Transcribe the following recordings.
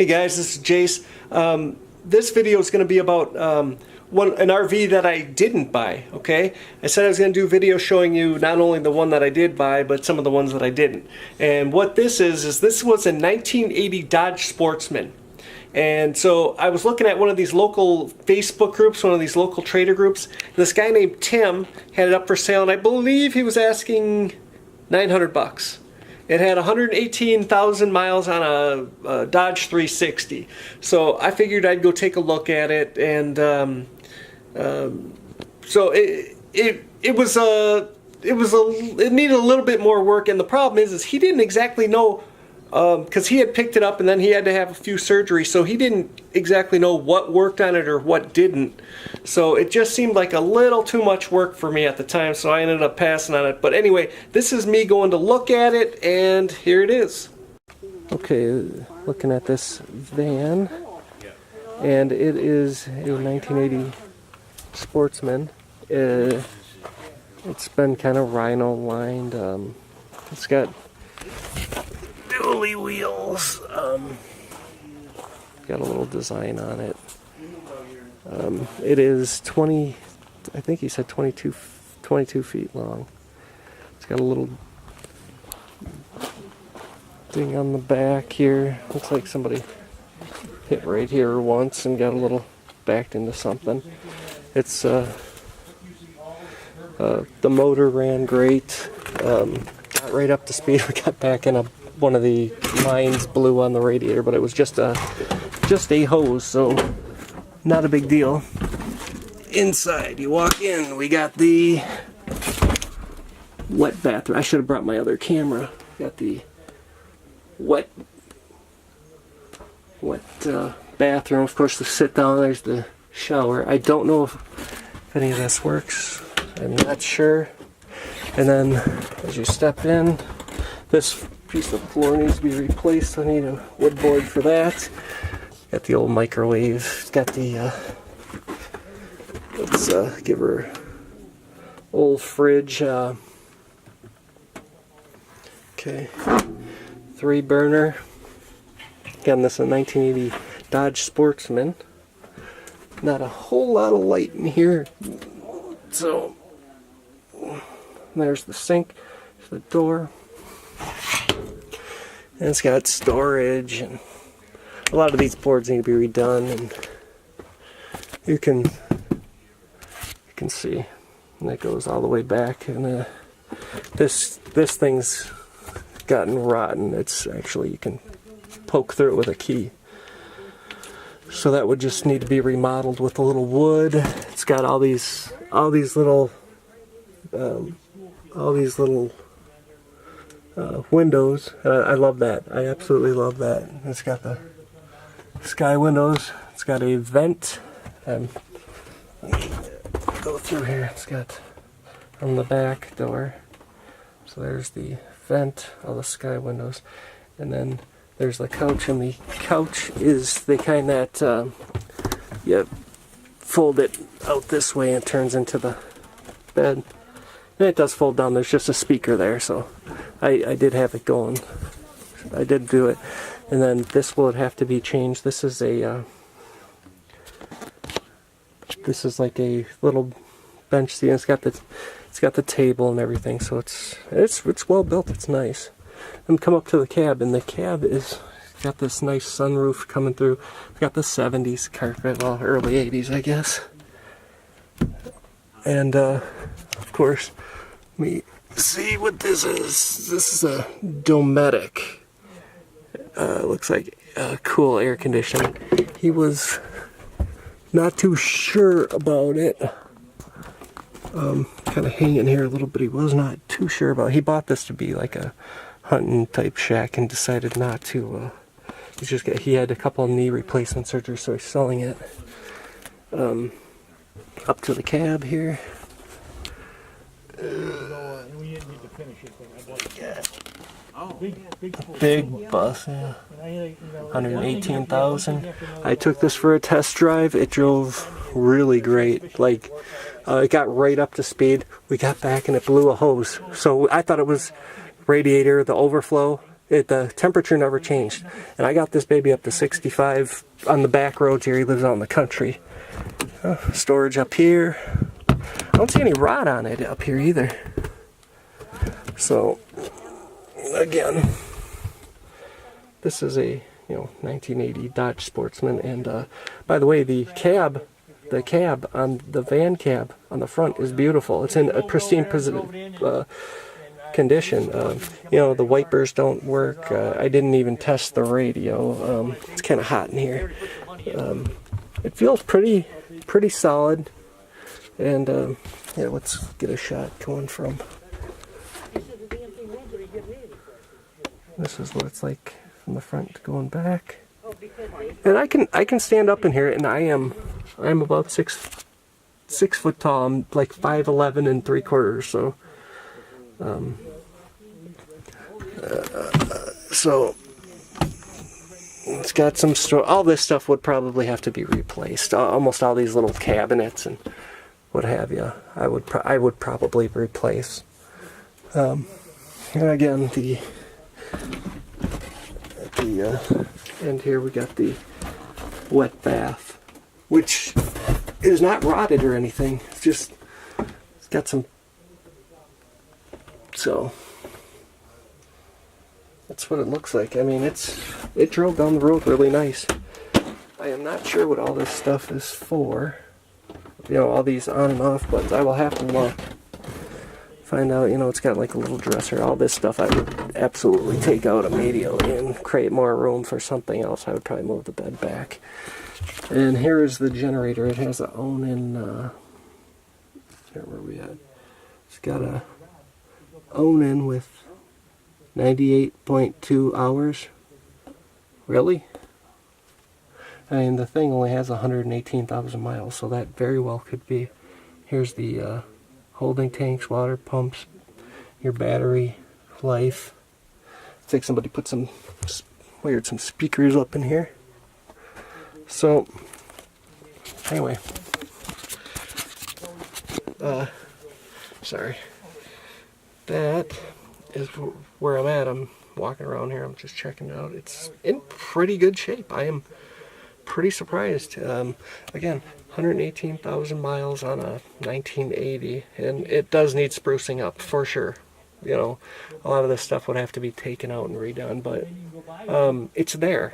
Hey guys, this is Jace. This video is going to be about an RV that I didn't buy, okay? I said I was going to do a video showing you not only the one that I did buy, but some of the ones that I didn't. And what this is this was a 1980 Dodge Sportsman. And so I was looking at one of these local Facebook groups, one of these local trader groups. And this guy named Tim had it up for sale, and I believe he was asking $900. It had 118,000 miles on a Dodge 360. So I figured I'd go take a look at it, and so it needed a little bit more work. And the problem is he didn't exactly know, because he had picked it up and then he had to have a few surgeries, so he didn't exactly know what worked on it or what didn't. So it just seemed like a little too much work for me at the time, so I ended up passing on it. But anyway, this is me going to look at it, and here it is. Okay, looking at this van, and it is a 1980 Sportsman. It's been kind of rhino lined. It's got dually wheels. Got a little design on it. It is 20, I think he said 22 feet long. It's got a little thing on the back here. Looks like somebody hit right here once and got a little backed into something. It's the motor ran great. Got right up to speed. We got back in one of the lines blew on the radiator, but it was just a hose, so not a big deal. Inside, you walk in, we got the wet bathroom. I should have brought my other camera. Got the wet bathroom. Of course, the sit down. There's the shower. I don't know if any of this works. I'm not sure. And then, as you step in, this piece of floor needs to be replaced. I need a wood board for that. Got the old microwave. It's got the let's give her old fridge. Okay, 3 burner. Again, this is a 1980 Dodge Sportsman. Not a whole lot of light in here, so there's the sink, there's the door. And it's got storage, and a lot of these boards need to be redone, and you can see, and it goes all the way back. And this thing's gotten rotten. It's actually, you can poke through it with a key. So that would just need to be remodeled with a little wood. It's got all these little windows. I love that. I absolutely love that. It's got the sky windows. It's got a vent. Let me go through here. It's got on the back door. So there's the vent, all the sky windows, and then there's the couch. And the couch is the kind that you fold it out this way and it turns into the bed. And it does fold down. There's just a speaker there, so I did have it going. I did do it. And then this will have to be changed. This is a this is like a little bench seat. It's got the table and everything, so it's well built. It's nice. And come up to the cab, and the cab is got this nice sunroof coming through. It's got the 70s carpet, well, early 80s, I guess. And of course, let me see what this is. This is a Dometic. Looks like cool air conditioning. He was not too sure about it. Kind of hanging here a little bit. He was not too sure about it. He bought this to be like a hunting type shack and decided not to. He had a couple of knee replacement surgeries, so he's selling it. Up to the cab here. Big bus, yeah. 118,000. I took this for a test drive. It drove really great. Like, it got right up to speed. We got back and it blew a hose. So I thought it was radiator, the overflow. The temperature never changed. And I got this baby up to 65 on the back roads here. He lives out in the country. Storage up here. I don't see any rot on it up here either. So, again, this is a 1980 Dodge Sportsman. And by the way, the cab on the van cab on the front is beautiful. It's in a pristine condition. The wipers don't work. I didn't even test the radio. It's kind of hot in here. It feels pretty solid. And let's get a shot going from. This is what it's like from the front going back. And I can stand up in here, and I'm about 6 foot tall. I'm like 5'11" and 3/4. So. So it's got some all this stuff would probably have to be replaced. Almost all these little cabinets and what have you, I would probably replace. And again, and here we got the wet bath, which is not rotted or anything. It's got some. So that's what it looks like. I mean, it drove down the road really nice. I am not sure what all this stuff is for. All these on and off buttons. I will have to look. Find out, it's got like a little dresser. All this stuff I would absolutely take out immediately and create more room for something else. I would probably move the bed back. And here is the generator. It has a own-in, where are we at? It's got a own-in with 98.2 hours. Really? I mean, the thing only has 118,000 miles, so that very well could be. Here's the holding tanks, water pumps, your battery life. It's like somebody put some speakers up in here. So, anyway. Sorry. That is where I'm at. I'm walking around here. I'm just checking it out. It's in pretty good shape. I am pretty surprised. Again, 118,000 miles on a 1980, and it does need sprucing up for sure. A lot of this stuff would have to be taken out and redone, but it's there,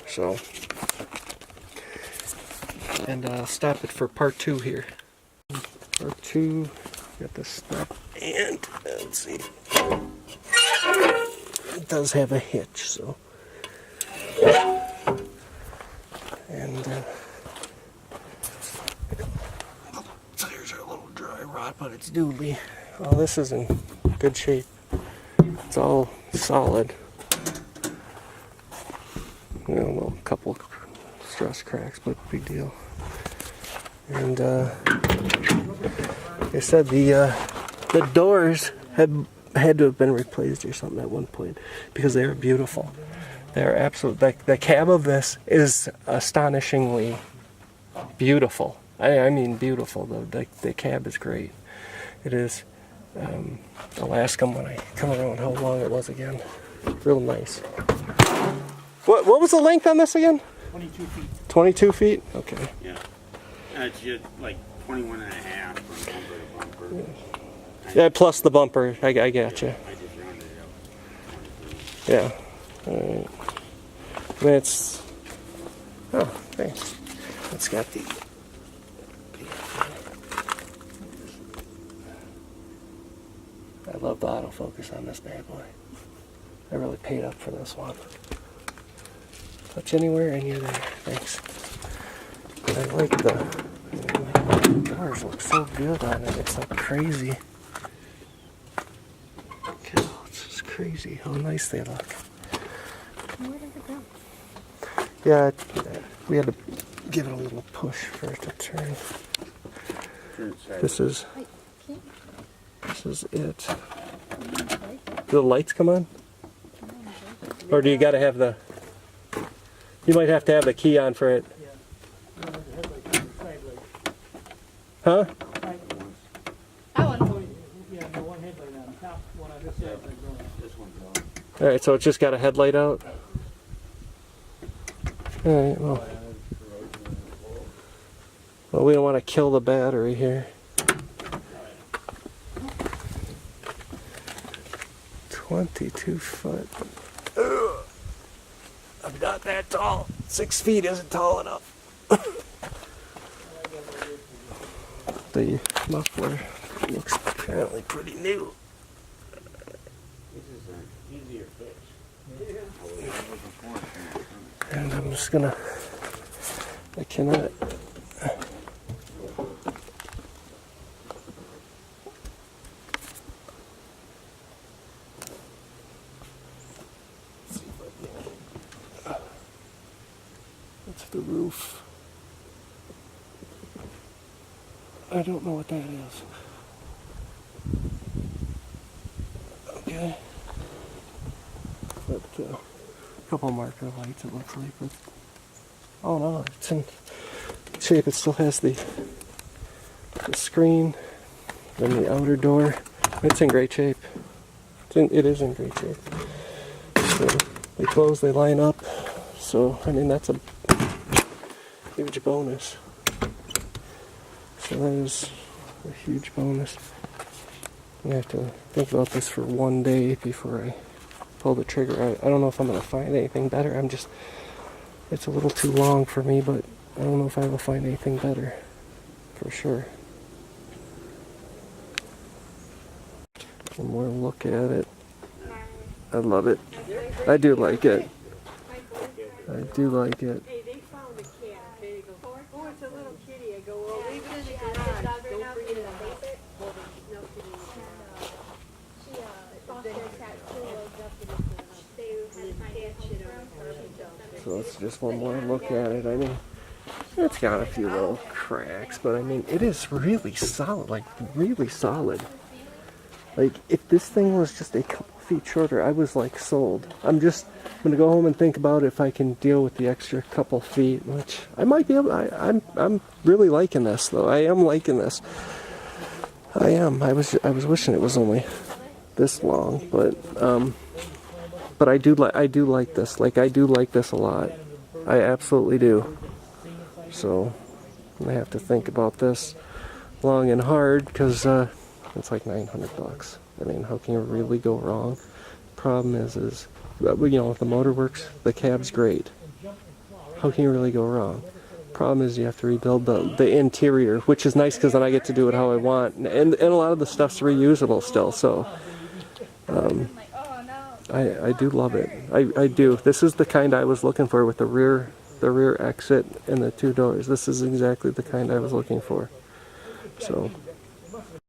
so. And I'll stop it for part 2 here. Part 2, got this stuff, and let's see. It does have a hitch, so. And tires are a little dry rot, but it's dually. Oh, this is in good shape. It's all solid. A couple stress cracks, but big deal. And like I said, the doors had to have been replaced or something at one point because they were beautiful. They're absolutely, the cab of this is astonishingly beautiful. I mean beautiful. The cab is great. It is. I'll ask them when I come around how long it was again. Real nice. What was the length on this again? 22 feet. 22 feet? Okay. Yeah. It's just like 21 and a half from bumper to bumper. Yeah, plus the bumper. I got you. I just rounded it up. Yeah. Alright. It's. Oh, thanks. It's got the. I love the autofocus on this bad boy. I really paid up for this one. Touch anywhere and you're there. Thanks. I like the cars look so good on it. It's like crazy. God, it's just crazy how nice they look. Where did it go? Yeah, we had to give it a little push for it to turn. This is it. Do the lights come on? Or do you got to have the... You might have to have the key on for it. Huh? That one. Yeah, the one headlight on top, one on this side. This one's on. Alright, so it's just got a headlight out? Alright, well, we don't want to kill the battery here. 22 foot. Ugh. I'm not that tall. 6 feet isn't tall enough. The muffler looks apparently pretty new. This is an easier fix. And I'm just gonna, I cannot. That's the roof. I don't know what that is. Okay. But a couple marker lights it looks like. But, oh no, it's in shape. It still has the screen and the outer door. It's in great shape. It is in great shape. So they close, they line up. So I mean that's a huge bonus. So that is a huge bonus. I have to think about this for one day before I pull the trigger. I don't know if I'm going to find anything better. It's a little too long for me, but I don't know if I will find anything better. For sure. One more look at it. I love it. I do like it. I do like it. Hey, they found a cat. They go, oh, it's a little kitty. I go, well, leave it in the garage. Don't bring it in the house. Well, there's no kitty in the garage. So it's just one more look at it. I mean, it's got a few little cracks, but I mean, it is really solid, like really solid. Like, if this thing was just a couple feet shorter, I was like sold. I'm gonna go home and think about if I can deal with the extra couple feet, which I might be able. I'm really liking this, though. I am liking this. I am. I was wishing it was only this long, but I do like this. Like, I do like this a lot. I absolutely do. So I have to think about this long and hard because it's like $900. I mean, how can you really go wrong? Problem is if the motor works, the cab's great. How can you really go wrong? Problem is you have to rebuild the interior, which is nice because then I get to do it how I want, and a lot of the stuff's reusable still. So I do love it. I do. This is the kind I was looking for with the rear exit and the 2 doors. This is exactly the kind I was looking for. So